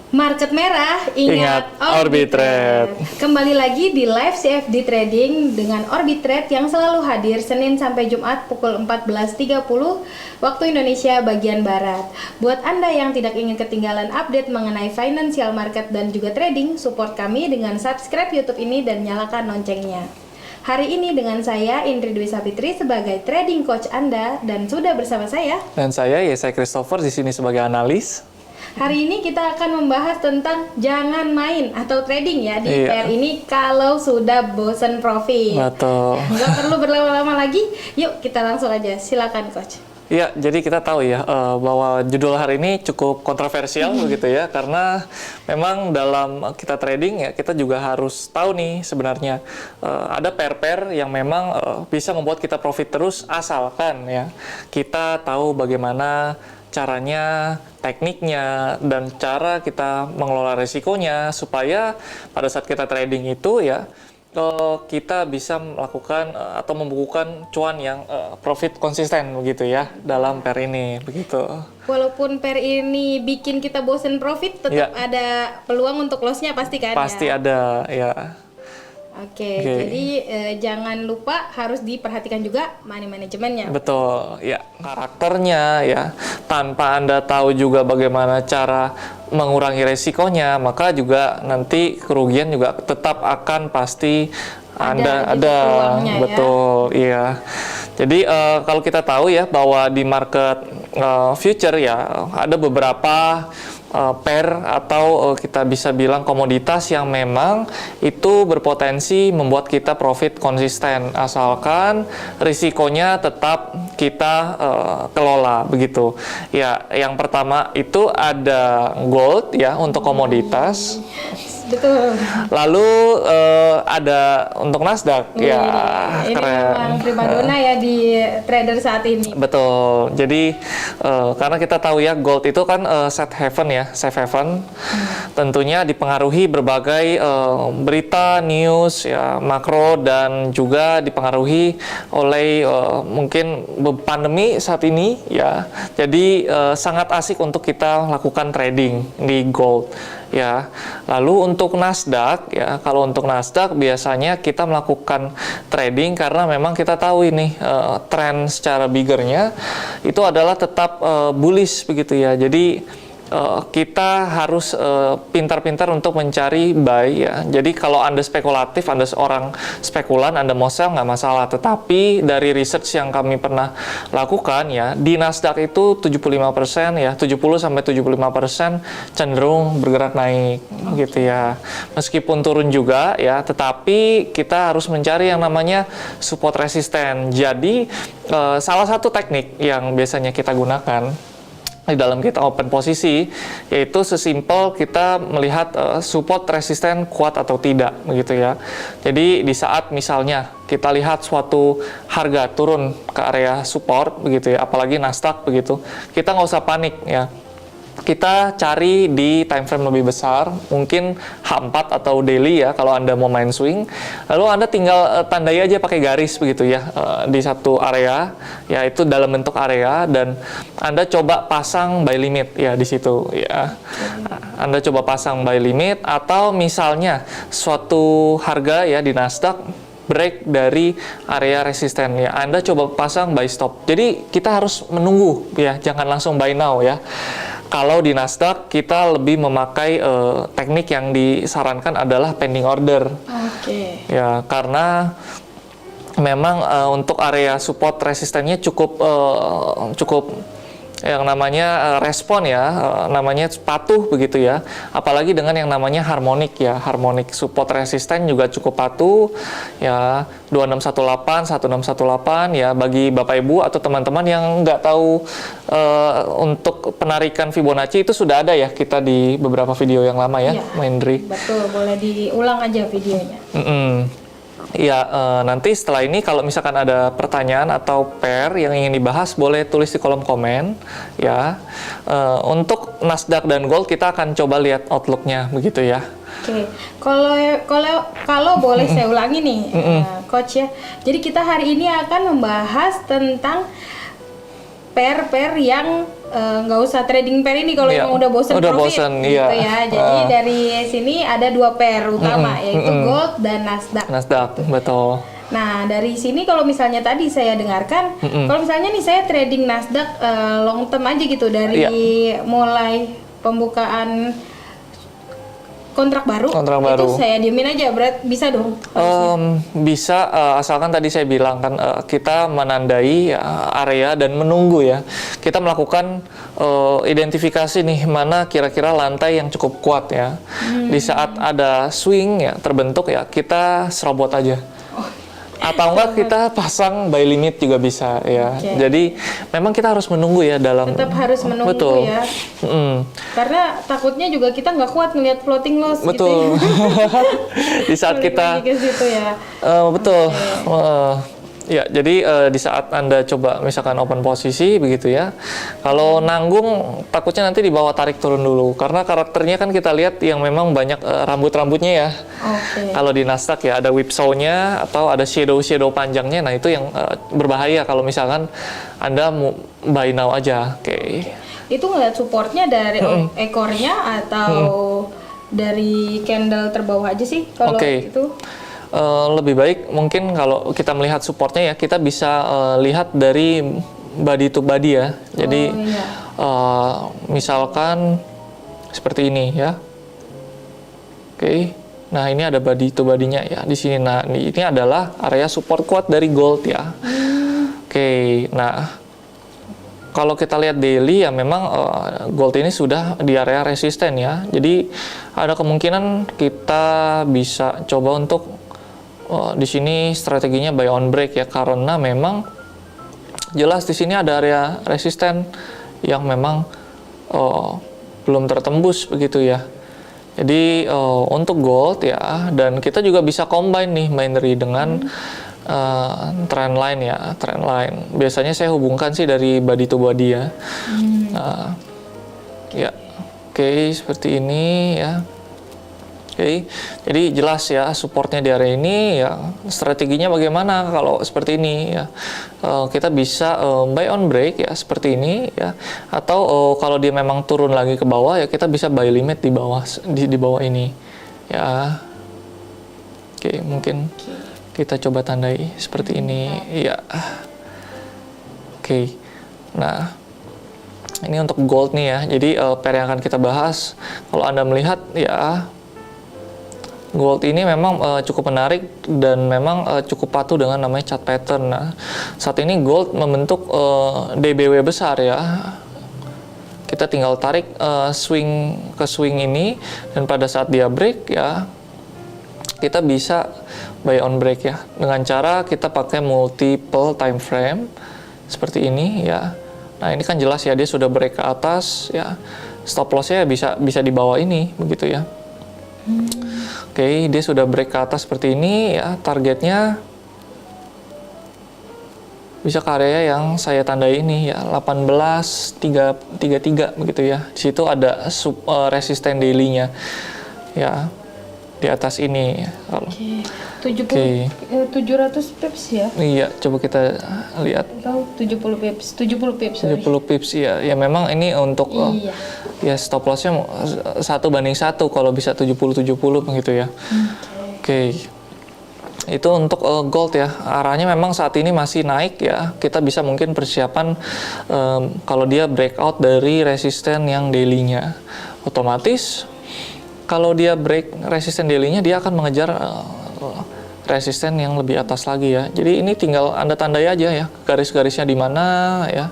Market merah, ingat Orbitrade. Kembali lagi di live CFD Trading dengan Orbitrade yang selalu hadir Senin sampai Jumat pukul 14.30 waktu Indonesia bagian Barat. Buat Anda yang tidak ingin ketinggalan update mengenai financial market dan juga trading, support kami dengan subscribe YouTube ini dan nyalakan loncengnya. Hari ini dengan saya Indri Dwi Sapitri sebagai trading coach Anda dan sudah bersama saya. Dan saya Yesaya Christopher di sini sebagai analis. Hari ini kita akan membahas tentang jangan main atau trading ya di pair ini kalau sudah bosen profit. Betul. Nggak perlu berlama-lama lagi. Yuk kita langsung aja. Silakan coach. Iya, jadi kita tahu ya bahwa judul hari ini cukup kontroversial begitu ya, karena memang dalam kita trading ya kita juga harus tahu nih sebenarnya ada pair-pair yang memang bisa membuat kita profit terus asalkan ya kita tahu bagaimana caranya, tekniknya, dan cara kita mengelola risikonya supaya pada saat kita trading itu ya kita bisa melakukan atau membukukan cuan yang profit konsisten begitu ya dalam pair ini begitu. Walaupun pair ini bikin kita bosen profit, tetap ada peluang untuk lossnya pasti kan? Pasti ya? ada ya. Oke, jadi jangan lupa harus diperhatikan juga money manajemennya. Betul, ya karakternya ya. Tanpa Anda tahu juga bagaimana cara mengurangi resikonya, maka juga nanti kerugian juga tetap akan pasti ada. Betul, iya. Jadi kalau kita tahu ya bahwa di market future ya ada beberapa pair atau kita bisa bilang komoditas yang memang itu berpotensi membuat kita profit konsisten asalkan risikonya tetap kita kelola begitu. Ya, yang pertama itu ada gold ya untuk komoditas. Betul. Lalu ada untuk Nasdaq ya. Ini memang primadona ya di trader saat ini. Betul. Jadi karena kita tahu ya gold itu kan safe haven ya, safe haven. Tentunya dipengaruhi berbagai berita, news ya, makro dan juga dipengaruhi oleh mungkin pandemi saat ini ya. Jadi sangat asik untuk kita lakukan trading di gold. Ya, lalu untuk Nasdaq ya, kalau untuk Nasdaq biasanya kita melakukan trading karena memang kita tahu ini tren secara biggernya itu adalah tetap bullish begitu ya. Jadi kita harus pintar-pintar untuk mencari buy ya. Jadi kalau Anda spekulatif, Anda seorang spekulan, Anda mau sell nggak masalah. Tetapi dari research yang kami pernah lakukan ya, di Nasdaq itu 75% ya, 70-75% cenderung bergerak naik gitu ya. Meskipun turun juga ya, tetapi kita harus mencari yang namanya support resisten. Jadi salah satu teknik yang biasanya kita gunakan di dalam kita open posisi yaitu sesimpel kita melihat support resisten kuat atau tidak begitu ya. Jadi di saat misalnya kita lihat suatu harga turun ke area support begitu ya, apalagi Nasdaq begitu, kita nggak usah panik ya. Kita cari di time frame lebih besar, mungkin H4 atau daily ya kalau Anda mau main swing. Lalu Anda tinggal tandai aja pakai garis begitu ya di satu area, yaitu dalam bentuk area, dan Anda coba pasang buy limit ya di situ ya. Anda coba pasang buy limit, atau misalnya suatu harga ya di Nasdaq break dari area resisten ya, Anda coba pasang buy stop. Jadi kita harus menunggu ya, jangan langsung buy now ya. Kalau di Nasdaq kita lebih memakai teknik yang disarankan adalah pending order. Oke. Ya, karena memang untuk area support resistennya cukup yang namanya respon ya, namanya patuh begitu ya. Apalagi dengan yang namanya harmonik ya, harmonik support resisten juga cukup patuh ya, 2618, 1618 ya. Bagi Bapak Ibu atau teman-teman yang nggak tahu untuk penarikan Fibonacci itu sudah ada ya kita di beberapa video yang lama ya, Mendri. Betul, boleh diulang aja videonya. Iya, nanti setelah ini kalau misalkan ada pertanyaan atau pair yang ingin dibahas, boleh tulis di kolom komen ya. Untuk Nasdaq dan Gold kita akan coba lihat outlooknya begitu ya. Oke, kalau boleh saya ulangi nih, Coach ya. Jadi kita hari ini akan membahas tentang pair-pair yang nggak usah trading pair ini kalau Iya, emang udah bosen udah profit bosen, gitu iya. ya. Jadi dari sini ada 2 pair utama yaitu gold dan Nasdaq. Nasdaq, betul. Nah, dari sini kalau misalnya tadi saya dengarkan, kalau misalnya nih saya trading Nasdaq long term aja gitu dari mulai pembukaan kontrak baru, Kontrak itu baru. saya diemin aja, berat bisa dong? Bisa, asalkan tadi saya bilang kan kita menandai area dan menunggu ya. Kita melakukan identifikasi nih mana kira-kira lantai yang cukup kuat ya. Di saat ada swing ya terbentuk ya, kita serobot aja. Atau enggak kita pasang buy limit juga bisa ya. Oke. Jadi memang kita harus menunggu ya dalam. Tetap harus menunggu Betul. ya. Mm-mm. Karena takutnya juga kita nggak kuat ngelihat floating loss gitu. Betul. Di saat Balik kita lagi ke situ ya. betul. Oke. Ya, jadi di saat Anda coba misalkan open posisi begitu ya. Kalau nanggung takutnya nanti di bawah tarik turun dulu karena karakternya kan kita lihat yang memang banyak rambut-rambutnya ya. Oke. Kalau di Nasdaq ya ada whipsaw-nya atau ada shadow panjangnya. Nah, itu yang berbahaya kalau misalkan Anda mau buy now aja. Oke. Itu ngeliat supportnya dari ekornya atau dari candle terbawah aja sih kalau Oke. itu? Lebih baik mungkin kalau kita melihat supportnya ya kita bisa lihat dari body to body ya. Jadi iya. misalkan seperti ini ya. Oke. Nah, ini ada body to body-nya ya di sini. Nah, ini adalah area support kuat dari gold ya. Oke. Nah, kalau kita lihat daily ya memang gold ini sudah di area resisten ya. Jadi ada kemungkinan kita bisa coba untuk di sini strateginya buy on break ya karena memang jelas di sini ada area resisten yang memang belum tertembus begitu ya. Jadi untuk gold ya dan kita juga bisa combine nih binary dengan trend line ya, trend line. Biasanya saya hubungkan sih dari body to body ya. Ya, oke, seperti ini ya. Oke, jadi jelas ya supportnya di area ini ya. Strateginya bagaimana kalau seperti ini ya? Kita bisa buy on break ya seperti ini ya. Atau kalau dia memang turun lagi ke bawah ya kita bisa buy limit di bawah di bawah ini ya. Oke, mungkin kita coba tandai seperti ini ya. Oke, nah ini untuk gold nih ya. Jadi pair yang akan kita bahas kalau Anda melihat ya. Gold ini memang cukup menarik dan memang cukup patuh dengan namanya chart pattern. Nah, saat ini gold membentuk DBW besar ya. Kita tinggal tarik swing ke swing ini dan pada saat dia break ya kita bisa buy on break ya dengan cara kita pakai multiple time frame seperti ini ya. Nah, ini kan jelas ya dia sudah break ke atas ya. Stop loss-nya bisa di bawah ini begitu ya. Oke, dia sudah break ke atas seperti ini ya. Targetnya bisa ke area yang saya tandai ini ya 18.333 begitu ya. Di situ ada resisten daily-nya ya di atas ini kalau. Oke. 700 pips ya? Iya, coba kita lihat. Atau 70 pips? 70 pips. 70 pips ya. Ya memang ini untuk Iya. ya stop loss-nya 1:1 kalau bisa 70-70 begitu ya. Oke. Itu untuk gold ya. Arahnya memang saat ini masih naik ya. Kita bisa mungkin persiapan kalau dia breakout dari resisten yang daily-nya. Otomatis kalau dia break resisten daily-nya dia akan mengejar resisten yang lebih atas lagi ya. Jadi ini tinggal Anda tandai aja ya garis-garisnya di mana ya.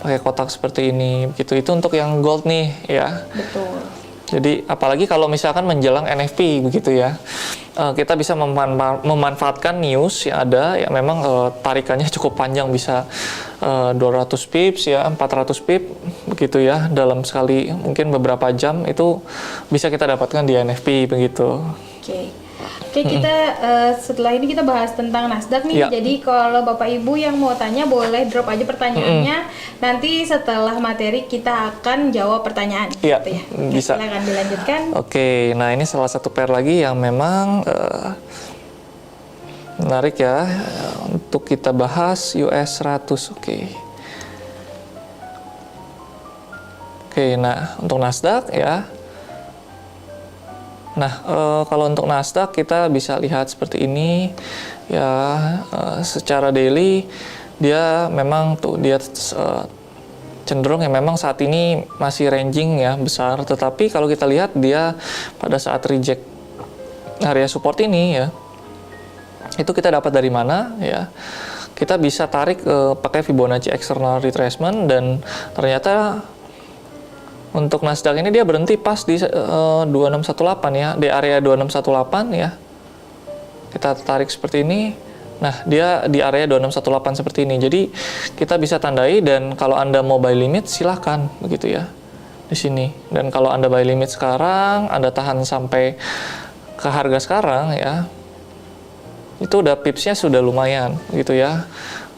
Pakai kotak seperti ini gitu. Itu untuk yang gold nih ya. Betul. Jadi apalagi kalau misalkan menjelang NFP begitu ya. Kita bisa memanfaatkan news yang ada ya memang tarikannya cukup panjang bisa 200 pips ya 400 pip begitu ya dalam sekali mungkin beberapa jam itu bisa kita dapatkan di NFP begitu. Oke, kita setelah ini kita bahas tentang Nasdaq nih. Ya. Jadi kalau Bapak Ibu yang mau tanya boleh drop aja pertanyaannya. Nanti setelah materi kita akan jawab pertanyaan. Iya, gitu ya. Oke, bisa. silakan dilanjutkan. Oke, nah ini salah satu pair lagi yang memang menarik ya untuk kita bahas US 100. Oke. Oke, nah untuk Nasdaq ya. Nah, kalau untuk Nasdaq kita bisa lihat seperti ini ya, secara daily dia memang tuh dia cenderung ya memang saat ini masih ranging ya besar, tetapi kalau kita lihat dia pada saat reject area support ini ya, itu kita dapat dari mana ya, kita bisa tarik pakai Fibonacci external retracement, dan ternyata untuk Nasdaq ini dia berhenti pas di 2618 ya, di area 2618 ya, kita tarik seperti ini. Nah, dia di area 2618 seperti ini. Jadi, kita bisa tandai, dan kalau Anda mau buy limit, silahkan, begitu ya, di sini. Dan kalau Anda buy limit sekarang, Anda tahan sampai ke harga sekarang, ya, itu udah pipsnya sudah lumayan, gitu ya.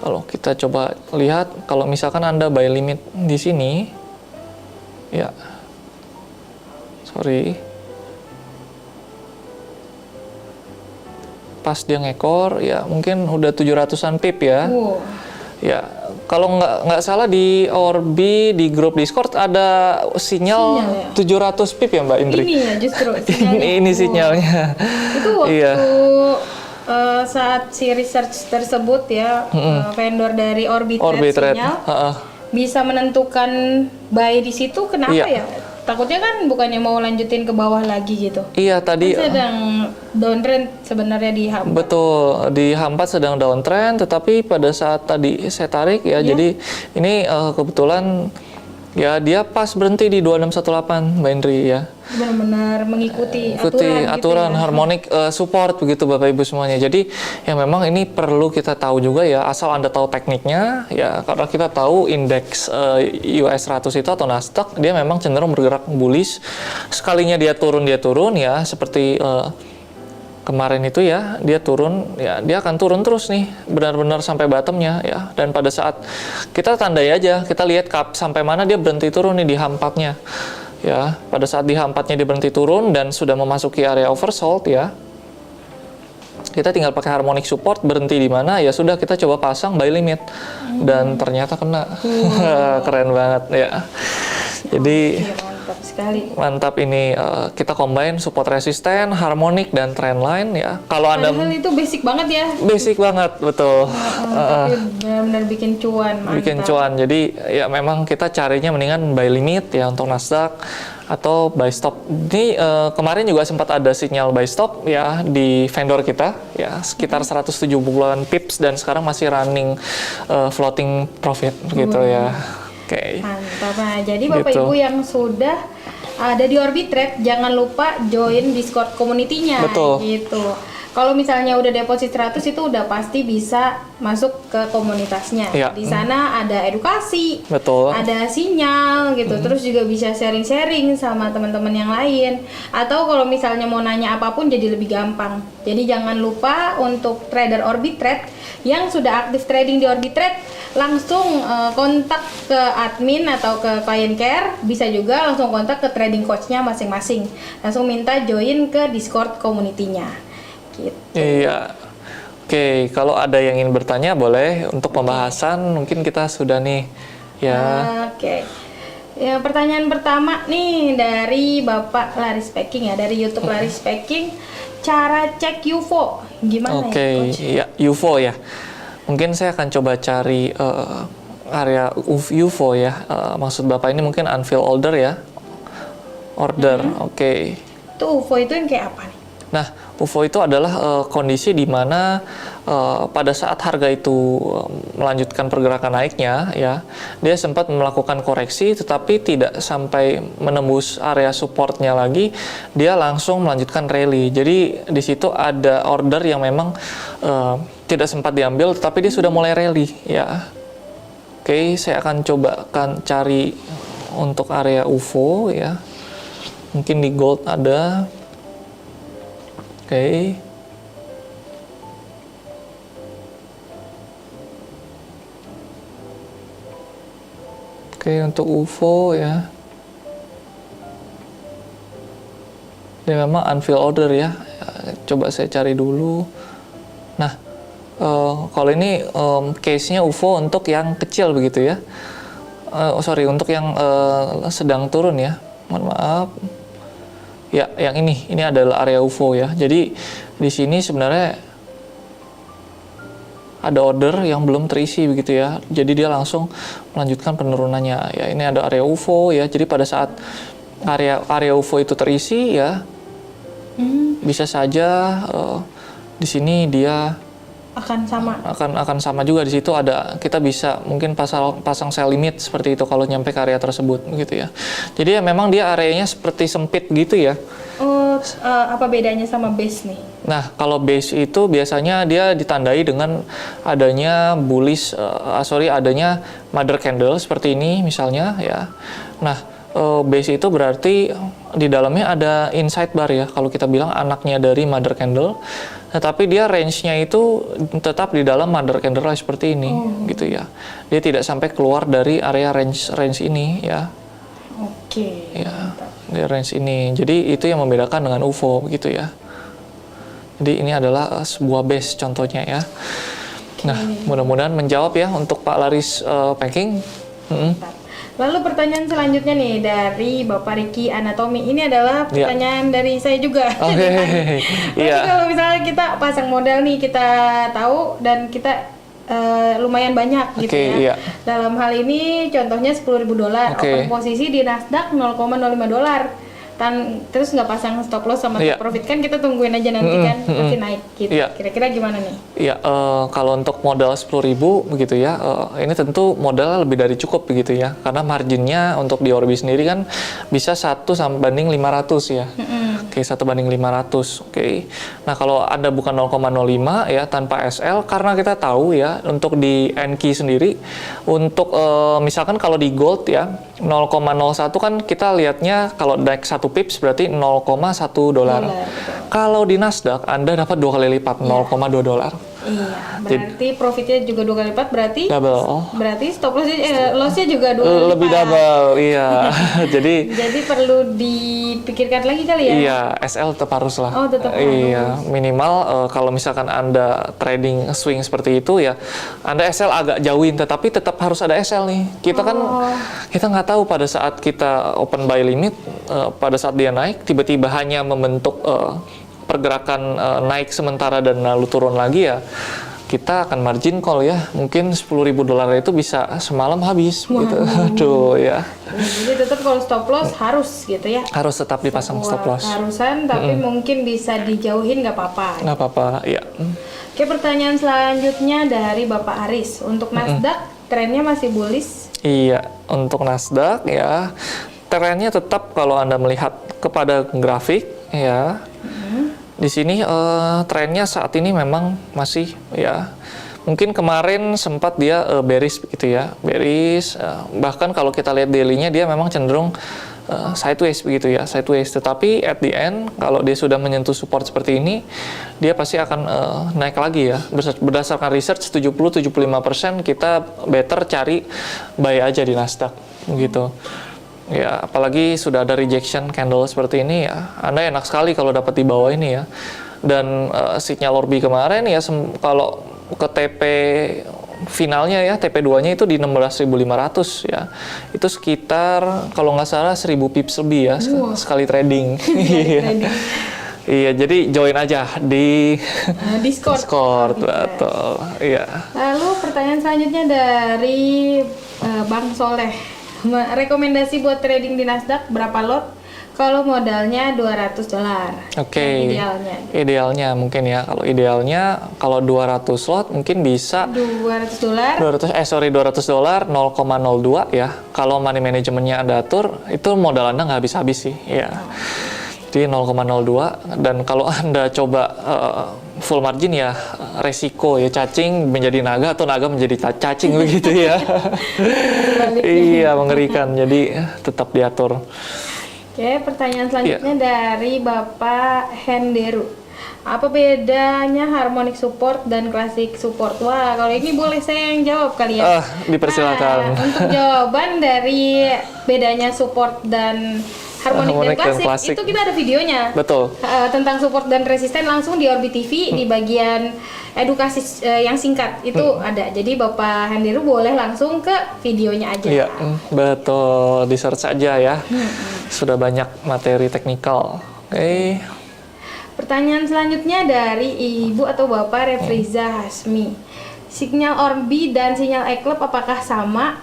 Kalau kita coba lihat, kalau misalkan Anda buy limit di sini, ya, sorry, pas dia ngekor ya mungkin udah 700-an pip ya. Ya, kalau nggak salah di Orbi di grup Discord ada sinyal ya? 700 pip ya Mbak Indri. Ini ya justru sinyalnya. ini sinyalnya. Itu waktu iya. Saat si research tersebut ya, vendor dari Orbi Trade sinyal bisa menentukan buy di situ, kenapa ya? Takutnya kan bukannya mau lanjutin ke bawah lagi gitu. Iya, tadi kan sedang downtrend sebenarnya di H4. Betul, di H4 sedang downtrend, tetapi pada saat tadi saya tarik ya, jadi ini kebetulan ya dia pas berhenti di 2618 Mbak Indri ya. Benar-benar mengikuti aturan gitu ya. harmonic support begitu Bapak Ibu semuanya. Jadi ya memang ini perlu kita tahu juga ya, asal Anda tahu tekniknya ya, karena kita tahu indeks US 100 itu atau Nasdaq dia memang cenderung bergerak bullish. Sekalinya dia turun ya, seperti kemarin itu ya, dia turun ya, dia akan turun terus nih benar-benar sampai bottomnya ya. Dan pada saat kita tandai aja, kita lihat sampai mana dia berhenti turun nih di H4-nya ya. Pada saat di H4-nya dia berhenti turun dan sudah memasuki area oversold ya, kita tinggal pakai harmonic support, berhenti di mana ya sudah, kita coba pasang buy limit dan ternyata kena. Keren banget ya. Jadi mantap sekali. Mantap ini kita combine support resisten, harmonic dan trendline ya. Kalau Anda itu basic banget ya. Basic banget, betul. Tapi benar-benar bikin cuan, mantap. Bikin cuan. Jadi ya memang kita carinya mendingan buy limit ya untuk Nasdaq atau buy stop. Ini kemarin juga sempat ada sinyal buy stop ya di vendor kita ya, sekitar 170-an pips, dan sekarang masih running floating profit gitu ya. Oke. Mantap. Nah, jadi Bapak Ibu yang sudah ada di Orbi Trade, jangan lupa join Discord community-nya. Betul. Gitu. Kalau misalnya udah deposit 100 itu udah pasti bisa masuk ke komunitasnya. Ya. Di sana ada edukasi, betul, ada sinyal gitu. Terus juga bisa sharing-sharing sama teman-teman yang lain. Atau kalau misalnya mau nanya apapun jadi lebih gampang. Jadi jangan lupa untuk trader Orbi Trade yang sudah aktif trading di Orbi Trade, langsung kontak ke admin atau ke client care, bisa juga langsung kontak ke trading coach-nya masing-masing. Langsung minta join ke Discord community-nya. Gitu. Iya. Oke, kalau ada yang ingin bertanya boleh, untuk pembahasan mungkin kita sudah nih ya. Oke. Ya, pertanyaan pertama nih dari Bapak Laris Packing ya, dari YouTube Laris Packing. Cara cek UFO gimana ya, Coach? Ya, UFO ya. Mungkin saya akan coba cari area UFO ya. Maksud Bapak ini mungkin unfilled order ya. Order. Oke. Itu UFO itu yang kayak apa nih? Nah, UFO itu adalah kondisi di mana pada saat harga itu melanjutkan pergerakan naiknya ya, dia sempat melakukan koreksi tetapi tidak sampai menembus area supportnya lagi, dia langsung melanjutkan rally. Jadi di situ ada order yang memang tidak sempat diambil tetapi dia sudah mulai rally ya. Oke, saya akan coba cari untuk area UFO ya. Mungkin di gold ada. Oke. Oke, untuk UFO ya. Dia memang unfilled order ya. Coba saya cari dulu. Nah, kalau ini case-nya UFO untuk yang kecil begitu ya. sorry, untuk yang sedang turun ya, mohon maaf. Ya, yang ini adalah area UFO ya. Jadi di sini sebenarnya ada order yang belum terisi begitu ya. Jadi dia langsung melanjutkan penurunannya. Ya, ini ada area UFO ya. Jadi pada saat area UFO itu terisi ya, bisa saja di sini dia akan sama juga. Di situ ada, kita bisa mungkin pasang sell limit seperti itu kalau nyampe ke area tersebut gitu ya. Jadi ya memang dia areanya seperti sempit gitu ya. Apa bedanya sama base nih? Nah, kalau base itu biasanya dia ditandai dengan adanya bullish, adanya mother candle seperti ini misalnya ya. Nah, base itu berarti di dalamnya ada inside bar ya, kalau kita bilang anaknya dari mother candle. Tetapi dia range-nya itu tetap di dalam mother candle seperti ini gitu ya. Dia tidak sampai keluar dari area range ini ya. Oke. Ya, di range ini. Jadi itu yang membedakan dengan UFO begitu ya. Jadi ini adalah sebuah base contohnya ya. Nah, mudah-mudahan menjawab ya untuk Pak Laris Packing. Lalu pertanyaan selanjutnya nih dari Bapak Riki Anatomi. Ini adalah pertanyaan dari saya juga. Jadi kalau misalnya kita pasang modal nih, kita tahu dan kita lumayan banyak gitu ya. Dalam hal ini contohnya $10.000 open posisi di Nasdaq $0,05. Terus nggak pasang stop loss sama take profit, kan kita tungguin aja nanti kan pasti naik gitu. Kira-kira gimana nih? Iya, kalau untuk modal 10.000 begitu ya, ini tentu modal lebih dari cukup begitu ya, karena marginnya untuk di Orbi sendiri kan bisa 1:500 ya. Oke, 1:500. Oke. Nah, kalau Anda bukan 0,05 ya tanpa SL, karena kita tahu ya untuk di NQ sendiri, untuk misalkan kalau di gold ya 0,01 kan kita lihatnya kalau naik 1 pips berarti $0,1. Kalau di Nasdaq Anda dapat 2 kali lipat, $0,2. Iya, berarti profitnya juga 2 kali lipat, berarti double. Berarti stop lossnya juga 2 kali lipat. Lebih double, iya. jadi perlu dipikirkan lagi kali ya. Iya, SL tetap harus lah. Oh, tetap harus. Iya, minimal kalau misalkan Anda trading swing seperti itu ya, Anda SL agak jauhin, tetapi tetap harus ada SL nih. Kita kan kita nggak tahu pada saat kita open buy limit, pada saat dia naik tiba-tiba hanya membentuk pergerakan naik sementara dan lalu turun lagi ya, kita akan margin call ya, mungkin $10.000 itu bisa semalam habis gitu. Aduh ya. Jadi tetap kalau stop loss harus gitu ya. Harus tetap dipasang stop loss. Harusan, tapi mungkin bisa dijauhin nggak apa-apa. Nggak apa-apa, ya. Oke, pertanyaan selanjutnya dari Bapak Aris. Untuk Nasdaq trennya masih bullish? Iya, untuk Nasdaq ya trennya tetap kalau Anda melihat kepada grafik ya. Di sini trennya saat ini memang masih ya, mungkin kemarin sempat dia bearish begitu ya, bearish, bahkan kalau kita lihat daily-nya dia memang cenderung sideways begitu ya, sideways. Tetapi at the end kalau dia sudah menyentuh support seperti ini, dia pasti akan naik lagi ya. Berdasarkan research 70-75% kita better cari buy aja di Nasdaq begitu. Ya, apalagi sudah ada rejection candle seperti ini ya, Anda enak sekali kalau dapat di bawah ini ya. Dan sinyal Orbi kemarin ya, kalau ke TP finalnya ya, TP2-nya itu di 16.500 ya. Itu sekitar kalau nggak salah 1.000 pips lebih ya sekali trading. Iya, jadi join aja di Discord, betul. Iya. Lalu pertanyaan selanjutnya dari Bang Soleh. Rekomendasi buat trading di Nasdaq berapa lot kalau modalnya $200? Oke. Idealnya mungkin ya. Kalau idealnya kalau 200 lot mungkin bisa $200. 200 $0,02 ya. Kalau money manajemennya Anda atur, itu modal Anda nggak habis-habis sih. Ya. Jadi 0,02, dan kalau Anda coba full margin ya resiko ya, cacing menjadi naga atau naga menjadi cacing begitu ya. Iya, mengerikan. Jadi tetap diatur. Oke, pertanyaan selanjutnya dari Bapak Henderu. Apa bedanya harmonic support dan classic support? Wah, kalau ini boleh saya yang jawab kali ya. Dipersilakan. Nah, untuk jawaban dari bedanya support dan Harmonic dan Classic. Itu kita ada videonya. Betul. Tentang support dan resisten langsung di Orbit TV di bagian edukasi yang singkat itu ada. Jadi Bapak Hendiru boleh langsung ke videonya aja. Iya, betul. Di search aja ya. Sudah banyak materi teknikal. Oke. Pertanyaan selanjutnya dari Ibu atau Bapak Refriza Hasmi. Sinyal Orbi dan sinyal Eclipse apakah sama?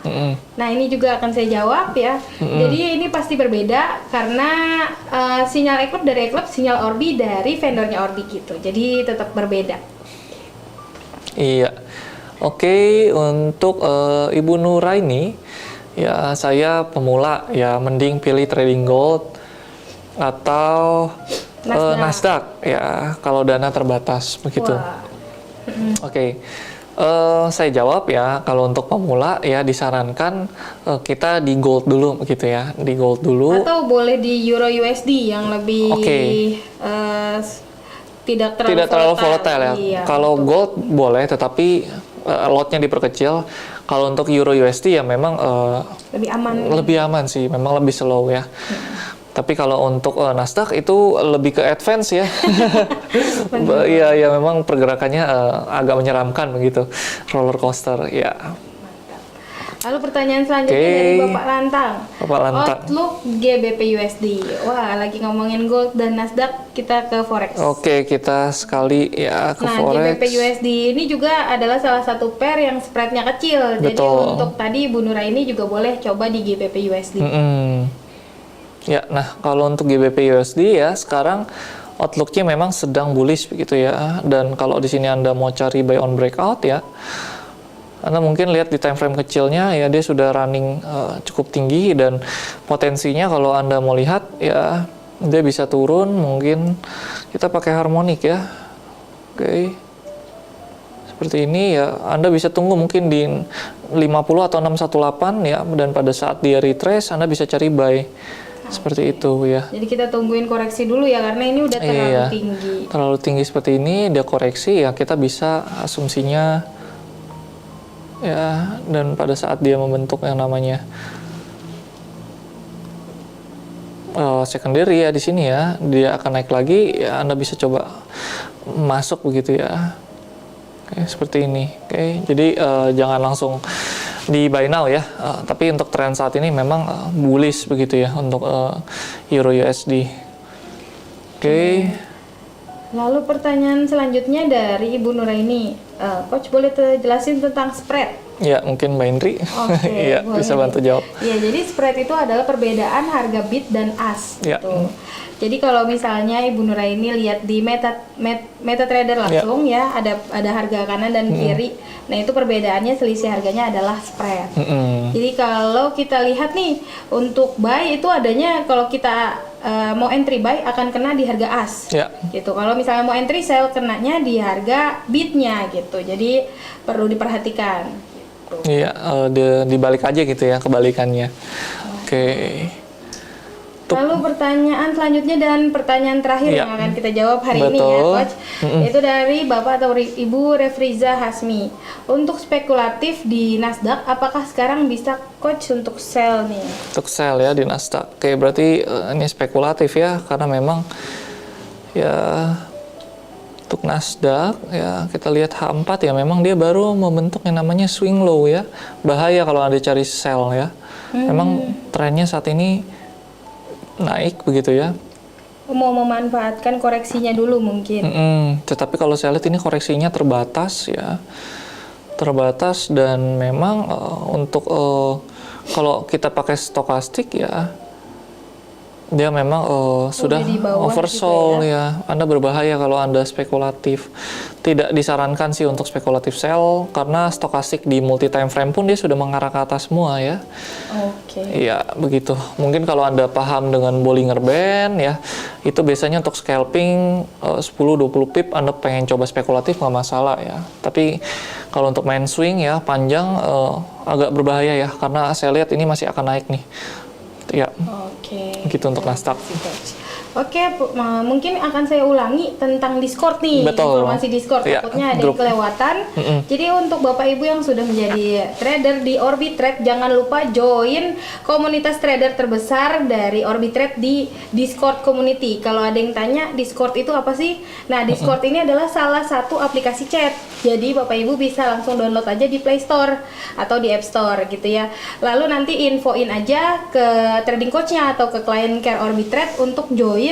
Nah, ini juga akan saya jawab ya. Jadi ini pasti berbeda karena sinyal Eclipse dari Eclipse, sinyal Orbi dari vendornya Orbi gitu. Jadi tetap berbeda. Iya. Oke, untuk Ibu Nuraini, ya saya pemula ya mending pilih trading gold atau Nasdaq ya kalau dana terbatas begitu. Oke. Saya jawab ya, kalau untuk pemula ya disarankan kita di gold dulu begitu ya, di gold dulu. Atau boleh di Euro USD yang lebih tidak terlalu volatile ya. Iya, kalau betul. gold boleh, tetapi lotnya diperkecil. Kalau untuk Euro USD ya memang lebih aman sih, memang lebih slow ya. Tapi kalau untuk Nasdaq itu lebih ke advance ya. Iya, ya memang pergerakannya agak menyeramkan begitu, roller coaster ya. Lalu pertanyaan selanjutnya dari Bapak Lantang. Outlook GBP USD. Wah, lagi ngomongin gold dan Nasdaq, kita ke forex. Oke, kita sekali ya ke forex. GBP USD ini juga adalah salah satu pair yang spreadnya kecil. Betul. Jadi untuk tadi Bu Nuraini juga boleh coba di GBP USD. Ya, nah kalau untuk GBP USD ya sekarang outlook-nya memang sedang bullish begitu ya. Dan kalau di sini Anda mau cari buy on breakout ya, Anda mungkin lihat di time frame kecilnya ya dia sudah running cukup tinggi, dan potensinya kalau Anda mau lihat ya dia bisa turun, mungkin kita pakai harmonik ya. Oke. Seperti ini ya, Anda bisa tunggu mungkin di 50 atau 618 ya, dan pada saat dia retrace Anda bisa cari buy. Seperti itu ya. Jadi kita tungguin koreksi dulu ya, karena ini udah terlalu tinggi. Terlalu tinggi seperti ini, dia koreksi ya, kita bisa asumsinya ya, dan pada saat dia membentuk yang namanya secondary ya di sini ya, dia akan naik lagi ya, Anda bisa coba masuk begitu ya. Oke, seperti ini. Oke, jadi jangan langsung di buy now ya, tapi untuk tren saat ini memang bullish begitu ya untuk Euro USD. Oke. Lalu pertanyaan selanjutnya dari Ibu Nuraini, Coach boleh jelasin tentang spread? Ya, mungkin Mbak Indri. Iya, bisa bantu jawab. Iya, jadi spread itu adalah perbedaan harga bid dan ask gitu. Jadi kalau misalnya Ibu Nuraini lihat di MetaTrader langsung ya, ada harga kanan dan kiri. Nah, itu perbedaannya, selisih harganya adalah spread. Jadi kalau kita lihat nih, untuk buy itu adanya kalau kita mau entry buy akan kena di harga as. Gitu. Kalau misalnya mau entry sell kenanya di harga bidnya gitu. Jadi perlu diperhatikan. Iya, dibalik aja gitu ya, kebalikannya. Oke. Lalu pertanyaan selanjutnya dan pertanyaan terakhir yang akan kita jawab hari ini ya, Coach. Itu dari Bapak atau Ibu Refriza Hasmi. Untuk spekulatif di Nasdaq, apakah sekarang bisa Coach untuk sell nih? Untuk sell ya di Nasdaq. Oke, berarti ini spekulatif ya, karena memang ya untuk Nasdaq ya kita lihat H4 ya, memang dia baru membentuk yang namanya swing low ya. Bahaya kalau Anda cari sell ya. Memang trennya saat ini naik begitu ya. Mau memanfaatkan koreksinya dulu mungkin. Tetapi kalau saya lihat ini koreksinya terbatas ya. Terbatas, dan memang untuk kalau kita pakai stokastik ya, dia memang sudah oversold gitu ya. Anda berbahaya kalau Anda spekulatif. Tidak disarankan sih untuk spekulatif sell, karena stokastik di multi time frame pun dia sudah mengarah ke atas semua ya. Iya, begitu. Mungkin kalau Anda paham dengan Bollinger Band ya, itu biasanya untuk scalping 10-20 pip Anda pengen coba spekulatif nggak masalah ya. Tapi kalau untuk main swing ya panjang agak berbahaya ya, karena saya lihat ini masih akan naik nih. Ya. Gitu untuk Nasdaq. Oke, mungkin akan saya ulangi tentang Discord nih, Betul. informasi Discord, Iya, takutnya ada yang grup. kelewatan. Jadi untuk Bapak Ibu yang sudah menjadi trader di Orbitrade, jangan lupa join komunitas trader terbesar dari Orbitrade di Discord Community. Kalau ada yang tanya, Discord itu apa sih? Nah, Discord ini adalah salah satu aplikasi chat. Jadi Bapak Ibu bisa langsung download aja di Play Store atau di App Store gitu ya. Lalu nanti infoin aja ke trading coach-nya atau ke client care Orbitrade untuk join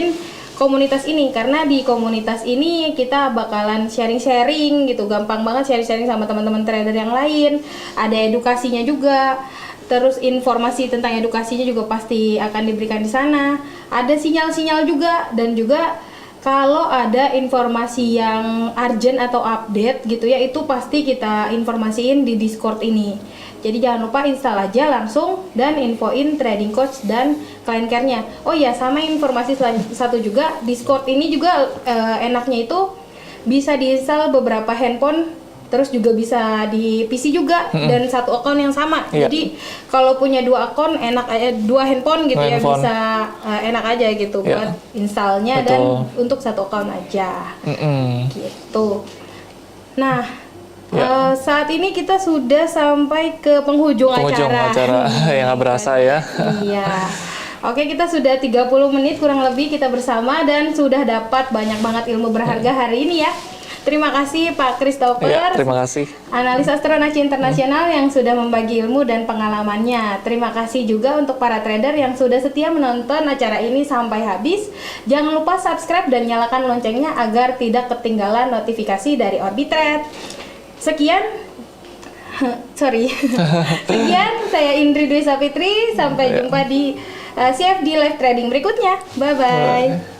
komunitas ini, karena di komunitas ini kita bakalan sharing-sharing gitu, gampang banget sharing-sharing sama teman-teman trader yang lain, ada edukasinya juga, terus informasi tentang edukasinya juga pasti akan diberikan di sana, ada sinyal-sinyal juga, dan juga kalau ada informasi yang urgent atau update gitu ya, itu pasti kita informasiin di Discord ini. Jadi jangan lupa install aja langsung dan infoin trading coach dan client care-nya. Oh iya, sama informasi satu juga, Discord ini juga enaknya itu bisa diinstal beberapa handphone, terus juga bisa di PC juga, dan satu akun yang sama. Iya. Jadi kalau punya dua akun enak aja, dua handphone gitu ya, Handphone. bisa enak aja gitu Iya. buat installnya. Betul. Dan untuk satu akun aja gitu. Nah, saat ini kita sudah sampai ke penghujung acara. yang nggak berasa ya. Iya. Oke, kita sudah 30 menit kurang lebih kita bersama dan sudah dapat banyak banget ilmu berharga hari ini ya. Terima kasih Pak Christopher, Ya, terima kasih. analis Astronaci Internasional yang sudah membagi ilmu dan pengalamannya. Terima kasih juga untuk para trader yang sudah setia menonton acara ini sampai habis. Jangan lupa subscribe dan nyalakan loncengnya agar tidak ketinggalan notifikasi dari Orbitrade. Sekian, sekian saya Indri Dwi Sapitri. Sampai jumpa di CFD Live Trading berikutnya. Bye bye.